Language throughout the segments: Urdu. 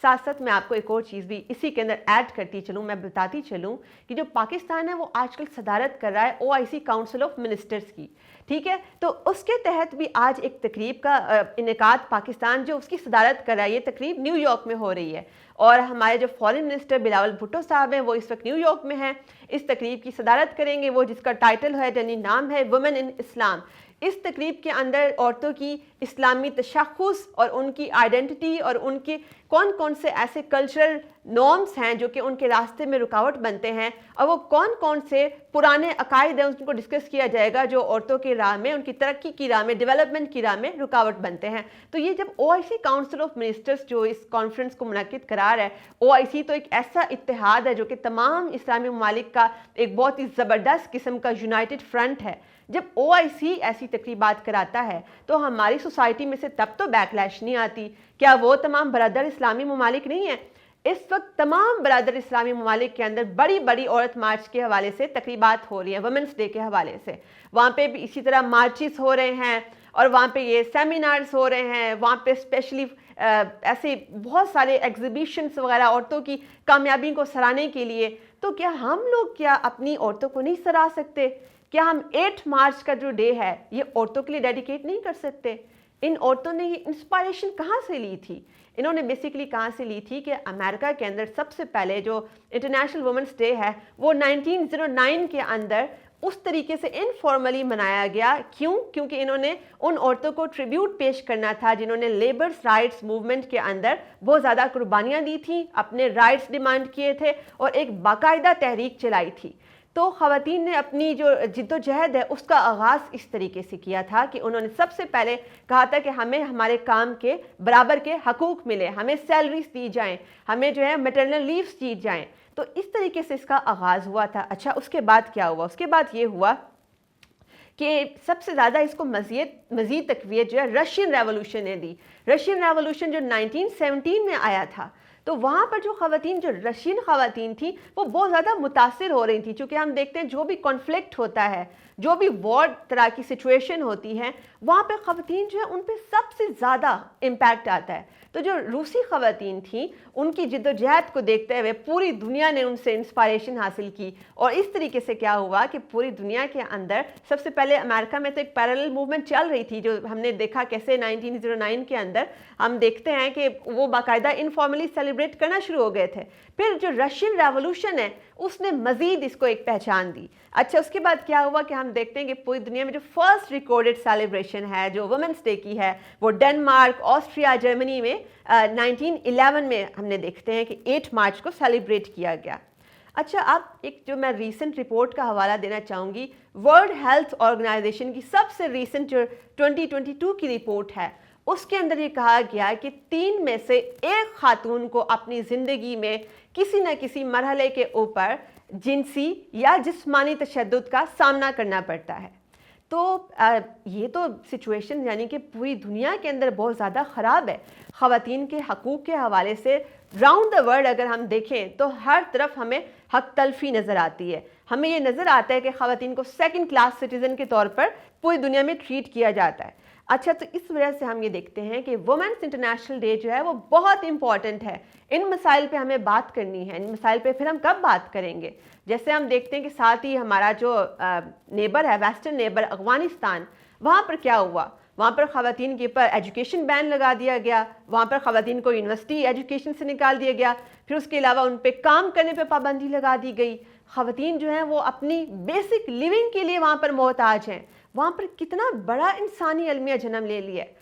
ساتھ ساتھ میں آپ کو ایک اور چیز بھی اسی کے اندر ایڈ کرتی چلوں، میں بتاتی چلوں کہ جو پاکستان ہے وہ آج کل صدارت کر رہا ہے OIC کاؤنسل آف منسٹرز کی، ٹھیک ہے، تو اس کے تحت بھی آج ایک تقریب کا انعقاد پاکستان جو اس کی صدارت کر رہا ہے، یہ تقریب نیو یارک میں ہو رہی ہے، اور ہمارے جو فارن منسٹر بلاول بھٹو صاحب ہیں وہ اس وقت نیو یارک میں ہیں، اس تقریب کی صدارت کریں گے، وہ جس کا ٹائٹل ہے یعنی نام ہے وومن ان اسلام۔ اس تقریب کے اندر عورتوں کی اسلامی تشخص اور ان کی آئیڈینٹی اور ان کے کون کون سے ایسے کلچرل نارمز ہیں جو کہ ان کے راستے میں رکاوٹ بنتے ہیں، اور وہ کون کون سے پرانے عقائد ہیں ان کو ڈسکس کیا جائے گا جو عورتوں کی راہ میں، ان کی ترقی کی راہ میں، ڈیولپمنٹ کی راہ میں رکاوٹ بنتے ہیں۔ تو یہ جب OIC کاؤنسل آف منسٹرز جو اس کانفرنس کو منعقد کرا رہا ہے، OIC تو ایک ایسا اتحاد ہے جو کہ تمام اسلامی ممالک کا ایک بہت ہی زبردست قسم کا یونائٹڈ فرنٹ ہے۔ جب OIC ایسی تقریبات کراتا ہے تو ہماری سوسائٹی میں سے تب تو بیکلیش نہیں آتی، کیا وہ تمام برادر اسلامی ممالک نہیں ہیں؟ اس وقت تمام برادر اسلامی ممالک کے اندر بڑی بڑی عورت مارچ کے حوالے سے تقریبات ہو رہی ہیں، وومنس ڈے کے حوالے سے، وہاں پہ بھی اسی طرح مارچز ہو رہے ہیں، اور وہاں پہ یہ سیمینارز ہو رہے ہیں، وہاں پہ اسپیشلی ایسے بہت سارے ایگزیبیشنز وغیرہ عورتوں کی کامیابی کو سراہنے کے لیے۔ تو کیا ہم لوگ کیا اپنی عورتوں کو نہیں سراہ سکتے؟ کیا ہم 8 مارچ کا جو ڈے ہے یہ عورتوں کے لیے ڈیڈیکیٹ نہیں کر سکتے؟ ان عورتوں نے یہ انسپائریشن کہاں سے لی تھی؟ انہوں نے بیسیکلی کہاں سے لی تھی کہ امریکہ کے اندر سب سے پہلے جو انٹرنیشنل وومنس ڈے ہے وہ 1909 کے اندر اس طریقے سے انفارملی منایا گیا۔ کیوں؟ کیونکہ انہوں نے ان عورتوں کو ٹریبیوٹ پیش کرنا تھا جنہوں نے لیبرز رائٹس موومنٹ کے اندر بہت زیادہ قربانیاں دی تھیں، اپنے رائٹس ڈیمانڈ کیے تھے اور ایک باقاعدہ تحریک چلائی تھی۔ تو خواتین نے اپنی جو جد و جہد ہے اس کا آغاز اس طریقے سے کیا تھا کہ انہوں نے سب سے پہلے کہا تھا کہ ہمیں ہمارے کام کے برابر کے حقوق ملے، ہمیں سیلریز دی جائیں، ہمیں جو ہے میٹرنل لیوز دی جائیں۔ تو اس طریقے سے اس کا آغاز ہوا تھا۔ اچھا، اس کے بعد کیا ہوا؟ اس کے بعد یہ ہوا کہ سب سے زیادہ اس کو مزید تقویت جو ہے رشین ریولوشن نے دی۔ رشین ریولوشن جو 1917 میں آیا تھا، تو وہاں پر جو خواتین، جو رشین خواتین تھیں، وہ بہت زیادہ متاثر ہو رہی تھیں، چونکہ ہم دیکھتے ہیں جو بھی کانفلکٹ ہوتا ہے، جو بھی وار طرح کی سچویشن ہوتی ہے، وہاں پہ خواتین جو ہے ان پہ سب سے زیادہ امپیکٹ آتا ہے۔ تو جو روسی خواتین تھیں ان کی جد و جہد کو دیکھتے ہوئے پوری دنیا نے ان سے انسپائریشن حاصل کی، اور اس طریقے سے کیا ہوا کہ پوری دنیا کے اندر سب سے پہلے امریکہ میں تو ایک پیرلل موومنٹ چل رہی تھی، جو ہم نے دیکھا کیسے 1909 کے اندر ہم دیکھتے ہیں کہ وہ باقاعدہ انفارملی سیلیبریٹ کرنا شروع ہو گئے تھے۔ پھر جو رشین ریولوشن ہے اس نے مزید اس کو ایک پہچان دی۔ اچھا، اس کے بعد کیا ہوا کہ ہم دیکھتے ہیں کہ پوری دنیا میں جو فرسٹ ریکارڈڈ سیلیبریشن ہے جو وومنس ڈے کی ہے وہ ڈنمارک، آسٹریا، جرمنی میں 1911 میں ہم نے دیکھتے ہیں کہ 8 مارچ کو سیلیبریٹ کیا گیا۔ اچھا، اب ایک جو میں ریسنٹ رپورٹ کا حوالہ دینا چاہوں گی، ورلڈ ہیلتھ آرگنائزیشن کی سب سے ریسنٹ جو 2022 کی رپورٹ ہے، اس کے اندر یہ کہا گیا ہے کہ 3 میں سے 1 خاتون کو اپنی زندگی میں کسی نہ کسی مرحلے کے اوپر جنسی یا جسمانی تشدد کا سامنا کرنا پڑتا ہے۔ تو یہ تو سچویشن یعنی کہ پوری دنیا کے اندر بہت زیادہ خراب ہے۔ خواتین کے حقوق کے حوالے سے راؤنڈ دا ورلڈ اگر ہم دیکھیں تو ہر طرف ہمیں حق تلفی نظر آتی ہے۔ ہمیں یہ نظر آتا ہے کہ خواتین کو 2nd کلاس سٹیزن کے طور پر پوری دنیا میں ٹریٹ کیا جاتا ہے۔ اچھا، تو اس وجہ سے ہم یہ دیکھتے ہیں کہ وومنس انٹرنیشنل ڈے جو ہے وہ بہت امپورٹنٹ ہے۔ ان مسائل پہ ہمیں بات کرنی ہے۔ ان مسائل پہ پھر ہم کب بات کریں گے؟ جیسے ہم دیکھتے ہیں کہ ساتھ ہی ہمارا جو نیبر ہے، ویسٹرن نیبر افغانستان، وہاں پر کیا ہوا؟ وہاں پر خواتین کے اوپر ایجوکیشن بین لگا دیا گیا، وہاں پر خواتین کو یونیورسٹی ایجوکیشن سے نکال دیا گیا، پھر اس کے علاوہ ان پہ کام کرنے پہ پابندی لگا دی گئی۔ خواتین جو ہیں وہ اپنی بیسک لیونگ کے لیے وہاں پر محتاج ہیں۔ وہاں پر کتنا بڑا انسانی المیہ جنم لے لیا ہے۔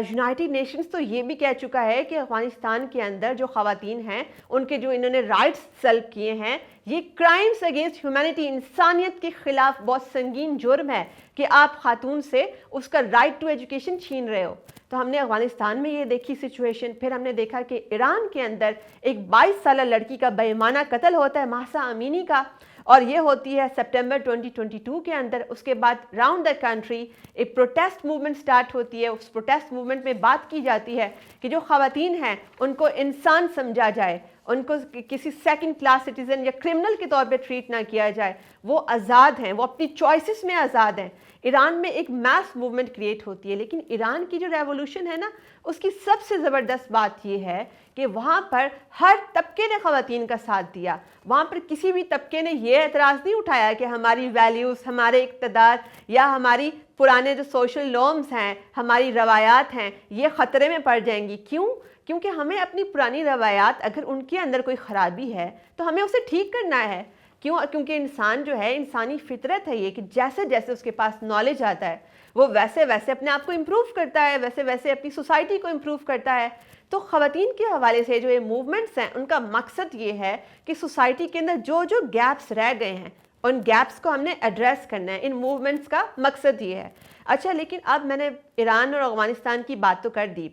یونائٹڈ نیشنز تو یہ بھی کہہ چکا ہے کہ افغانستان کے اندر جو خواتین ہیں ان کے جو انہوں نے رائٹس سلب کیے ہیں، یہ کرائمز اگینسٹ ہیومینٹی، انسانیت کے خلاف بہت سنگین جرم ہے کہ آپ خاتون سے اس کا رائٹ ٹو ایجوکیشن چھین رہے ہو۔ تو ہم نے افغانستان میں یہ دیکھی سچویشن۔ پھر ہم نے دیکھا کہ ایران کے اندر ایک 22 سالہ لڑکی کا بے ایمانہ قتل ہوتا ہے، مہسا امینی کا، اور یہ ہوتی ہے سپٹمبر 2022 کے اندر۔ اس کے بعد راؤنڈ دا کنٹری ایک پروٹیسٹ موومنٹ سٹارٹ ہوتی ہے۔ اس پروٹیسٹ موومنٹ میں بات کی جاتی ہے کہ جو خواتین ہیں ان کو انسان سمجھا جائے، ان کو کسی سیکنڈ کلاس سٹیزن یا کرمنل کے طور پہ ٹریٹ نہ کیا جائے. وہ آزاد ہیں, وہ اپنی چوائسز میں آزاد ہیں. ایران میں ایک میس موومنٹ کریٹ ہوتی ہے, لیکن ایران کی جو ریولوشن ہے نا, اس کی سب سے زبردست بات یہ ہے کہ وہاں پر ہر طبقے نے خواتین کا ساتھ دیا. وہاں پر کسی بھی طبقے نے یہ اعتراض نہیں اٹھایا کہ ہماری ویلیوز, ہمارے اقتدار یا ہماری پرانے جو سوشل نارمز ہیں, ہماری روایات ہیں, یہ خطرے میں پڑ جائیں گی. کیوں؟ کیونکہ ہمیں اپنی پرانی روایات, اگر ان کے اندر کوئی خرابی ہے تو ہمیں اسے ٹھیک کرنا ہے. کیوں؟ کیونکہ انسان جو ہے, انسانی فطرت ہے یہ کہ جیسے جیسے اس کے پاس نالج آتا ہے وہ ویسے ویسے اپنے آپ کو امپروو کرتا ہے, ویسے ویسے اپنی سوسائٹی کو امپروو کرتا ہے. تو خواتین کے حوالے سے جو یہ موومنٹس ہیں, ان کا مقصد یہ ہے کہ سوسائٹی کے اندر جو جو گیپس رہ گئے ہیں, ان گیپس کو ہم نے ایڈریس کرنا ہے. ان موومنٹس کا مقصد یہ ہے. اچھا, لیکن اب میں نے ایران اور افغانستان کی بات تو کر دی,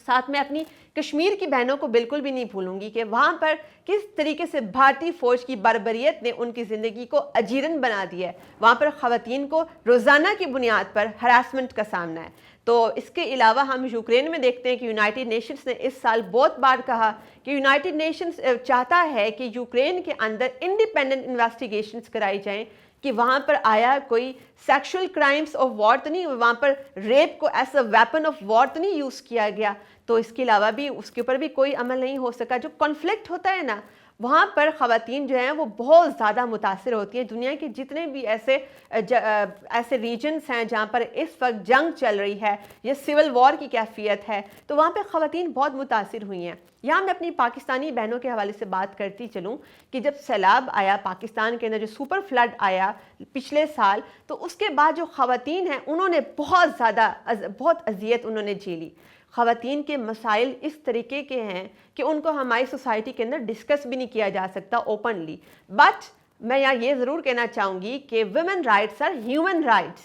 ساتھ میں اپنی کشمیر کی بہنوں کو بالکل بھی نہیں بھولوں گی کہ وہاں پر کس طریقے سے بھارتی فوج کی بربریت نے ان کی زندگی کو اجیرن بنا دیا ہے. وہاں پر خواتین کو روزانہ کی بنیاد پر ہراسمنٹ کا سامنا ہے. تو اس کے علاوہ ہم یوکرین میں دیکھتے ہیں کہ یونائٹڈ نیشنز نے اس سال بہت بار کہا کہ یونائٹڈ نیشنز چاہتا ہے کہ یوکرین کے اندر انڈیپینڈنٹ انویسٹیگیشنز کرائی جائیں کہ وہاں پر آیا کوئی سیکشول کرائمز آف وار تو نہیں, وہاں پر ریپ کو as a weapon of war تو نہیں یوز کیا گیا. تو اس کے علاوہ بھی اس کے اوپر بھی کوئی عمل نہیں ہو سکا. جو کنفلکٹ ہوتا ہے نا, وہاں پر خواتین جو ہیں وہ بہت زیادہ متاثر ہوتی ہیں. دنیا کے جتنے بھی ایسے ریجنز ہیں جہاں پر اس وقت جنگ چل رہی ہے یا سول وار کی کیفیت ہے, تو وہاں پہ خواتین بہت متاثر ہوئی ہیں. یہاں میں اپنی پاکستانی بہنوں کے حوالے سے بات کرتی چلوں کہ جب سیلاب آیا پاکستان کے اندر, جو سپر فلڈ آیا پچھلے سال, تو اس کے بعد جو خواتین ہیں انہوں نے بہت اذیت انہوں نے جھیلی. خواتین کے مسائل اس طریقے کے ہیں کہ ان کو ہماری سوسائٹی کے اندر ڈسکس بھی نہیں کیا جا سکتا اوپنلی. بٹ میں یہاں یہ ضرور کہنا چاہوں گی کہ women rights are human rights.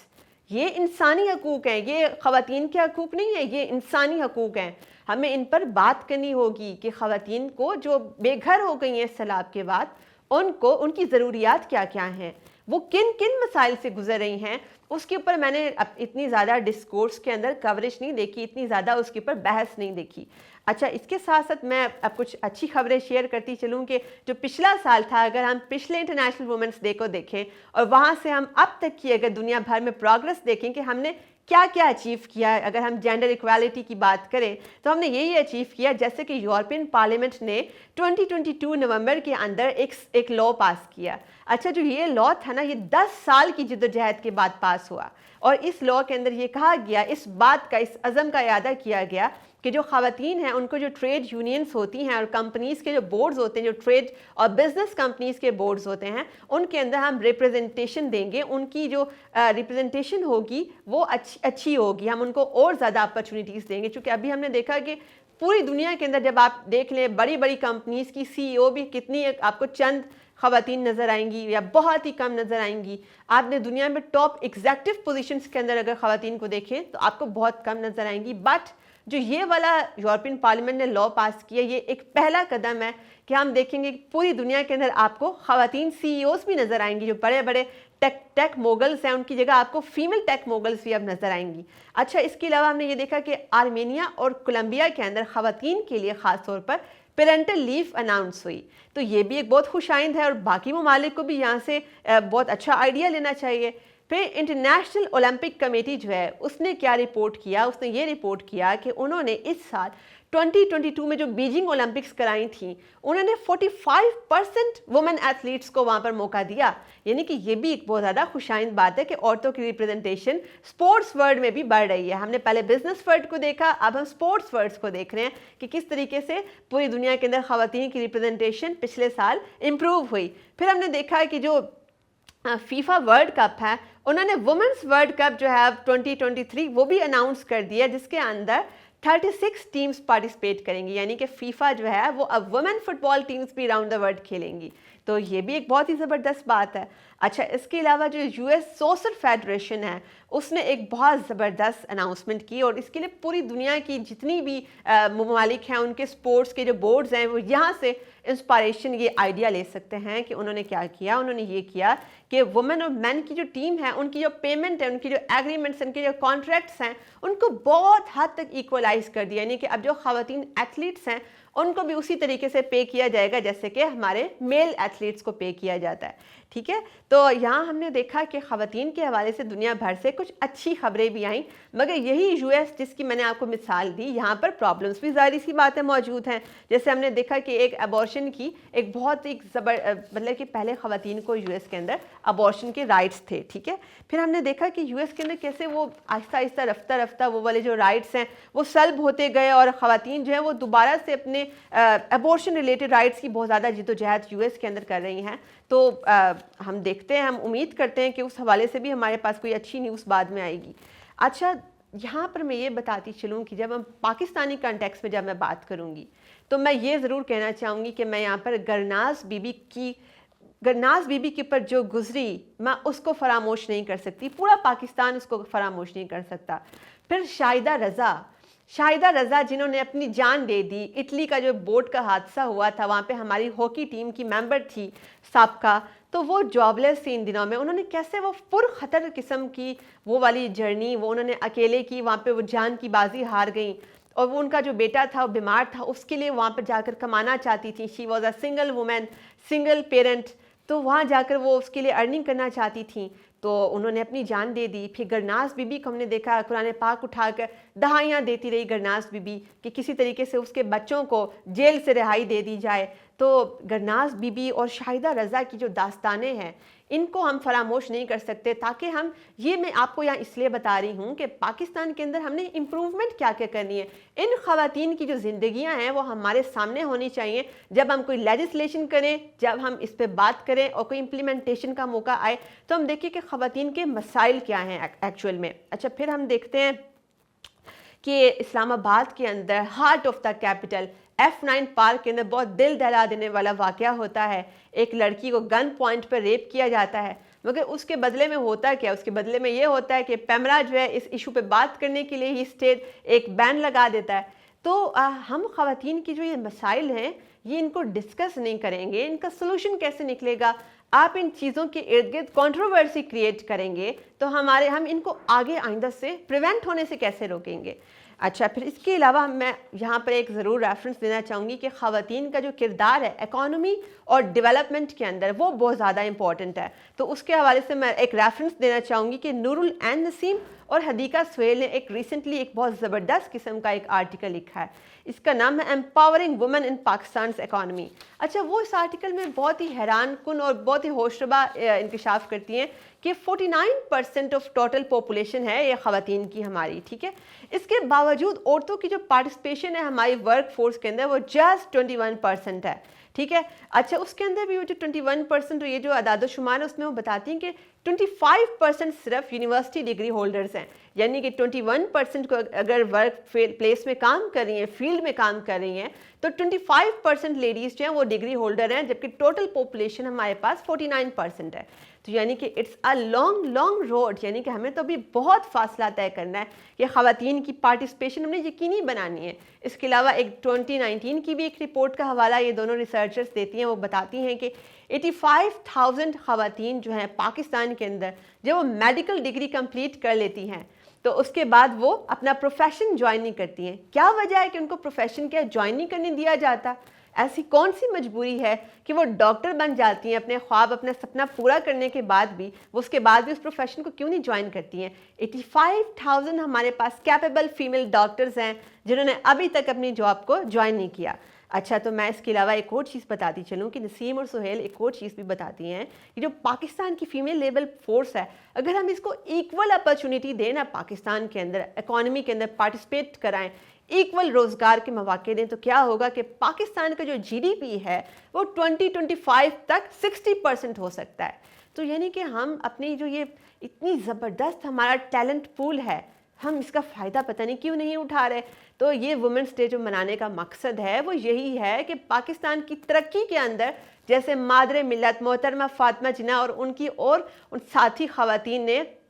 یہ انسانی حقوق ہیں, یہ خواتین کے حقوق نہیں ہیں, یہ انسانی حقوق ہیں. ہمیں ان پر بات کرنی ہوگی کہ خواتین کو جو بے گھر ہو گئی ہیں سیلاب کے بعد, ان کی ضروریات کیا کیا ہیں, وہ کن کن مسائل سے گزر رہی ہیں. اس کے اوپر میں نے اتنی زیادہ ڈسکورس کے اندر کوریج نہیں دیکھی, اتنی زیادہ اس کے اوپر بحث نہیں دیکھی. اچھا, اس کے ساتھ ساتھ میں اب کچھ اچھی خبریں شیئر کرتی چلوں کہ جو پچھلا سال تھا, اگر ہم پچھلے انٹرنیشنل وومنس ڈے کو دیکھیں اور وہاں سے ہم اب تک کی اگر دنیا بھر میں پروگرس دیکھیں کہ ہم نے کیا کیا اچیو کیا ہے. اگر ہم جینڈر ایکویلٹی کی بات کریں تو ہم نے یہی اچیو کیا, جیسے کہ یورپین پارلیمنٹ نے 2022 نومبر کے اندر ایک لا پاس کیا. اچھا, جو یہ لا تھا نا, یہ 10 سال کی جدوجہد کے بعد پاس ہوا, اور اس لا کے اندر یہ کہا گیا, اس بات کا, اس عزم کا اعادہ کیا گیا کہ جو خواتین ہیں ان کو جو ٹریڈ یونینز ہوتی ہیں اور کمپنیز کے جو بورڈز ہوتے ہیں, جو ٹریڈ اور بزنس کمپنیز کے بورڈز ہوتے ہیں, ان کے اندر ہم ریپرزنٹیشن دیں گے. ان کی جو ریپرزنٹیشن ہوگی وہ اچھی ہوگی, ہم ان کو اور زیادہ اپرچونیٹیز دیں گے. چونکہ ابھی ہم نے دیکھا کہ پوری دنیا کے اندر جب آپ دیکھ لیں بڑی بڑی کمپنیز کی CEO بھی کتنی, آپ کو چند خواتین نظر آئیں گی یا بہت ہی کم نظر آئیں گی. آپ نے دنیا میں ٹاپ ایگزیکٹو پوزیشنز کے اندر اگر خواتین کو دیکھیں تو آپ کو بہت کم نظر آئیں گی. بٹ جو یہ والا یورپین پارلیمنٹ نے لا پاس کیا, یہ ایک پہلا قدم ہے کہ ہم دیکھیں گے کہ پوری دنیا کے اندر آپ کو خواتین CEOs بھی نظر آئیں گی. جو بڑے بڑے ٹیک موگلز ہیں, ان کی جگہ آپ کو فیمل ٹیک موگلز بھی اب نظر آئیں گی. اچھا, اس کے علاوہ ہم نے یہ دیکھا کہ آرمینیا اور کولمبیا کے اندر خواتین کے لیے خاص طور پر پیرنٹل لیو اناؤنس ہوئی. تو یہ بھی ایک بہت خوش آئند ہے, اور باقی ممالک کو بھی یہاں سے بہت اچھا آئیڈیا لینا چاہیے. پھر انٹرنیشنل اولمپک کمیٹی جو ہے, اس نے کیا رپورٹ کیا, اس نے یہ رپورٹ کیا کہ انہوں نے اس سال 2022 میں جو بیجنگ اولمپکس کرائی تھیں, انہوں نے 45% وومن ایتھلیٹس کو وہاں پر موقع دیا. یعنی کہ یہ بھی ایک بہت زیادہ خوش آئند بات ہے کہ عورتوں کی ریپرزنٹیشن سپورٹس ورلڈ میں بھی بڑھ رہی ہے. ہم نے پہلے بزنس ورلڈ کو دیکھا, اب ہم سپورٹس ورلڈ کو دیکھ رہے ہیں کہ کس طریقے سے پوری دنیا کے اندر خواتین کی ریپرزنٹیشن پچھلے سال امپروو ہوئی. پھر ہم نے دیکھا کہ جو فیفا ورلڈ کپ ہے, انہوں نے وومنس ورلڈ کپ جو ہے 2023 وہ بھی اناؤنس کر دیا, جس کے اندر 36 ٹیمز پارٹیسپیٹ کریں گی. یعنی کہ فیفا جو ہے وہ اب وومن فٹ بال ٹیمز بھی راؤنڈ دا ورلڈ کھیلیں گی. تو یہ بھی ایک بہت ہی زبردست بات ہے. اچھا, اس کے علاوہ جو US سوسر فیڈریشن ہے, اس نے ایک بہت زبردست اناؤنسمنٹ کی اور اس کے لیے پوری دنیا کی جتنی بھی ممالک ہیں ان کے سپورٹس کے جو بورڈز ہیں وہ یہاں سے انسپائریشن یہ آئیڈیا لے سکتے ہیں کہ انہوں نے کیا کیا. انہوں نے یہ کیا کہ وومن اور مین کی جو ٹیم ہے ان کی جو پیمنٹ ہے, ان کی جو ایگریمنٹس, ان کے جو کانٹریکٹس ہیں ان کو بہت حد تک ایکولائز کر دیا, یعنی کہ اب جو خواتین ایتھلیٹس ہیں ان کو بھی اسی طریقے سے پے کیا جائے گا جیسے کہ ہمارے میل ایتھلیٹس کو پے کیا جاتا ہے. ٹھیک ہے, تو یہاں ہم نے دیکھا کہ خواتین کے حوالے سے دنیا بھر سے کچھ اچھی خبریں بھی آئیں, مگر یہی یو ایس جس کی میں نے آپ کو مثال دی یہاں پر پرابلمس بھی ظاہری سی باتیں موجود ہیں. جیسے ہم نے دیکھا کہ ایک ابورشن کی ایک بہت مطلب کہ پہلے خواتین کو یو ایس کے اندر ابورشن کے رائٹس تھے. ٹھیک ہے, پھر ہم نے دیکھا کہ یو ایس کے اندر کیسے وہ آہستہ آہستہ رفتہ رفتہ وہ والے جو رائٹس ہیں وہ سلب ہوتے گئے اور خواتین جو ہیں وہ دوبارہ سے اپنے ابورشن ریلیٹڈ رائٹس کی بہت زیادہ جدوجہد یو ایس کے اندر کر رہی ہیں. تو ہم دیکھتے ہیں, ہم امید کرتے ہیں کہ اس حوالے سے بھی ہمارے پاس کوئی اچھی نیوز بعد میں آئے گی. اچھا, یہاں پر میں یہ بتاتی چلوں کہ جب ہم پاکستانی کانٹیکس میں جب میں بات کروں گی تو میں یہ ضرور کہنا چاہوں گی کہ میں یہاں پر گرناز بی بی کے پر جو گزری میں اس کو فراموش نہیں کر سکتی, پورا پاکستان اس کو فراموش نہیں کر سکتا. پھر شاہدہ رضا جنہوں نے اپنی جان دے دی, اٹلی کا جو بوٹ کا حادثہ ہوا تھا وہاں پہ ہماری ہاکی ٹیم کی ممبر تھی سابقہ, تو وہ جابلیس تھی ان دنوں میں. انہوں نے کیسے وہ پر خطر قسم کی وہ والی جرنی وہ انہوں نے اکیلے کی, وہاں پہ وہ جان کی بازی ہار گئیں اور وہ ان کا جو بیٹا تھا وہ بیمار تھا, اس کے لیے وہاں پر جا کر کمانا چاہتی تھی. She was a single woman, single parent, تو وہاں جا کر وہ اس کے لیے ارننگ کرنا چاہتی تھیں تو انہوں نے اپنی جان دے دی. پھر گرناز بی بی کو ہم نے دیکھا قرآن پاک اٹھا کر دہائیاں دیتی رہی گرناز بی بی کہ کسی طریقے سے اس کے بچوں کو جیل سے رہائی دے دی جائے. تو گرناز بی بی اور شاہدہ رضا کی جو داستانیں ہیں ان کو ہم فراموش نہیں کر سکتے, تاکہ ہم یہ میں آپ کو یہاں اس لیے بتا رہی ہوں کہ پاکستان کے اندر ہم نے امپروومنٹ کیا کیا کرنی ہے. ان خواتین کی جو زندگیاں ہیں وہ ہمارے سامنے ہونی چاہیے جب ہم کوئی لیجسلیشن کریں, جب ہم اس پہ بات کریں اور کوئی امپلیمنٹیشن کا موقع آئے تو ہم دیکھیں کہ خواتین کے مسائل کیا ہیں ایکچوئل میں. اچھا, پھر ہم دیکھتے ہیں کہ اسلام آباد کے اندر heart of the capital F9 park کے اندر بہت دل دہلا دینے والا واقعہ ہوتا ہے. ایک لڑکی کو گن پوائنٹ پر ریپ کیا جاتا ہے, مگر اس کے بدلے میں ہوتا کیا, اس کے بدلے میں یہ ہوتا ہے کہ پیمرا جو ہے اس ایشو پہ بات کرنے کے لیے ہی اسٹیٹ ایک بین لگا دیتا ہے. تو ہم خواتین کی جو یہ مسائل ہیں یہ ان کو ڈسکس نہیں کریں گے, ان کا سلوشن کیسے نکلے گا, آپ ان چیزوں کے ارد گرد کنٹروورسی کریٹ کریں گے تو ہم ان کو آگے آئندہ سے پریونٹ ہونے سے کیسے روکیں گے. اچھا, پھر اس کے علاوہ میں یہاں پر ایک ضرور ریفرنس دینا چاہوں گی کہ خواتین کا جو کردار ہے اکانومی اور ڈیولپمنٹ کے اندر وہ بہت زیادہ امپورٹنٹ ہے. تو اس کے حوالے سے میں ایک ریفرنس دینا چاہوں گی کہ نور العین نسیم اور حدیقہ سہیل نے ایک ریسنٹلی ایک بہت زبردست قسم کا ایک آرٹیکل لکھا ہے, اس کا نام ہے ایمپاورنگ وومن ان پاکستان's اکانومی. اچھا, وہ اس آرٹیکل میں بہت ہی حیران کن اور بہت ہی ہوشربا انکشاف کرتی ہیں کہ 49% آف ٹوٹل پاپولیشن ہے یہ خواتین کی ہماری. ٹھیک ہے, اس کے باوجود عورتوں کی جو پارٹیسپیشن ہے ہماری ورک فورس کے اندر وہ جسٹ 21% ہے. ٹھیک ہے, اچھا, اس کے اندر بھی وہ جو 21% یہ جو اعداد و شمار ہے اس میں وہ بتاتی ہیں کہ 25% صرف یونیورسٹی ڈگری ہولڈرز ہیں, یعنی کہ 21% کو اگر ورک پلیس میں کام کر رہی ہیں, فیلڈ میں کام کر رہی ہیں, تو 25% لیڈیز جو ہیں وہ ڈگری ہولڈر ہیں, جبکہ ٹوٹل پاپولیشن ہمارے پاس 49% ہے. تو یعنی کہ اٹس اے لانگ روڈ, یعنی کہ ہمیں تو ابھی بہت فاصلہ طے کرنا ہے کہ خواتین کی پارٹیسپیشن ہم نے یقینی بنانی ہے. اس کے علاوہ ایک 2019 کی بھی ایک رپورٹ کا حوالہ یہ دونوں ریسرچرز دیتی ہیں, وہ بتاتی ہیں کہ 85,000 خواتین جو ہیں پاکستان کے اندر جب وہ میڈیکل ڈگری کمپلیٹ کر لیتی ہیں تو اس کے بعد وہ اپنا پروفیشن جوائن نہیں کرتی ہیں. کیا وجہ ہے کہ ان کو پروفیشن کیا جوائن نہیں کرنے دیا جاتا؟ ایسی کون سی مجبوری ہے کہ وہ ڈاکٹر بن جاتی ہیں اپنے خواب اپنا سپنا پورا کرنے کے بعد بھی, وہ اس کے بعد بھی اس پروفیشن کو کیوں نہیں جوائن کرتی ہیں؟ 85,000 ہمارے پاس کیپیبل فیمیل ڈاکٹرز ہیں جنہوں نے ابھی تک اپنی جاب کو جوائن نہیں کیا. اچھا, تو میں اس کے علاوہ ایک اور چیز بتاتی چلوں کہ نسیم اور سہیل ایک اور چیز بھی بتاتی ہیں کہ جو پاکستان کی فیمیل لیبر فورس ہے, اگر ہم اس کو ایکول اپرچونٹی دیں نا پاکستان کے اندر اکانومی کے اندر پارٹیسپیٹ کرائیں, ایکول روزگار کے مواقع دیں, تو کیا ہوگا کہ پاکستان کا جو جی ڈی پی ہے وہ 2025 تک 60% ہو سکتا ہے. تو یعنی کہ ہم اپنی جو یہ اتنی زبردست ہمارا ٹیلنٹ پول ہے, ہم اس کا فائدہ پتہ نہیں کیوں نہیں اٹھا رہے. تو یہ وومنس ڈے جو منانے کا مقصد ہے وہ یہی ہے کہ پاکستان کی ترقی کے اندر جیسے مادر ملت محترمہ فاطمہ جناح اور ان کی اور ان ساتھی خواتین نے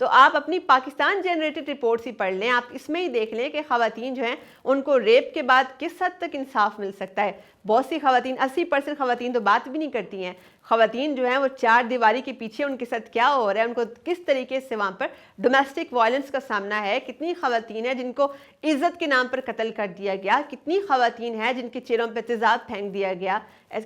تو آپ اپنی پاکستان جنریٹڈ رپورٹس ہی پڑھ لیں, آپ اس میں ہی دیکھ لیں کہ خواتین جو ہیں ان کو ریپ کے بعد کس حد تک انصاف مل سکتا ہے. بہت سی خواتین, 80% خواتین تو بات بھی نہیں کرتی ہیں. خواتین جو ہیں وہ چار دیواری کے پیچھے ان کے ساتھ کیا ہو رہا ہے, ان کو کس طریقے سے وہاں پر ڈومیسٹک وائلنس کا سامنا ہے. کتنی خواتین ہیں جن کو عزت کے نام پر قتل کر دیا گیا, کتنی خواتین ہیں جن کے چہروں پہ تیزاب پھینک دیا گیا,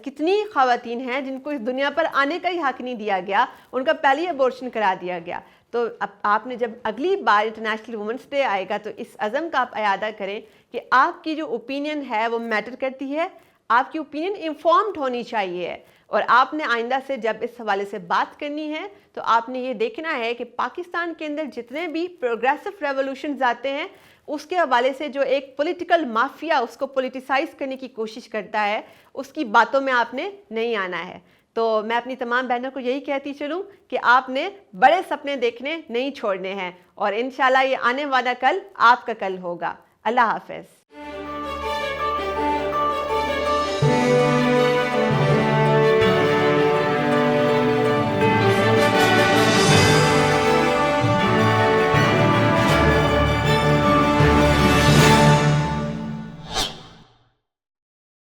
کتنی خواتین ہیں جن کو اس دنیا پر آنے کا ہی حق نہیں دیا گیا, ان کا پہلی ابورشن کرا دیا گیا. تو اب آپ نے جب اگلی بار انٹرنیشنل وومنس ڈے آئے گا تو اس عزم کا آپ اعادہ کریں کہ آپ کی جو اوپینین ہے وہ میٹر کرتی ہے, آپ کی اوپینین انفارمڈ ہونی چاہیے. اور آپ نے آئندہ سے جب اس حوالے سے بات کرنی ہے تو آپ نے یہ دیکھنا ہے کہ پاکستان کے اندر جتنے بھی پروگریسو ریولوشنز آتے ہیں اس کے حوالے سے جو ایک پولیٹیکل مافیا اس کو پولیٹیسائز کرنے کی کوشش کرتا ہے, اس کی باتوں میں آپ نے نہیں آنا ہے. تو میں اپنی تمام بہنوں کو یہی کہتی چلوں کہ آپ نے بڑے سپنے دیکھنے نہیں چھوڑنے ہیں, اور انشاءاللہ یہ آنے والا کل آپ کا کل ہوگا. اللہ حافظ.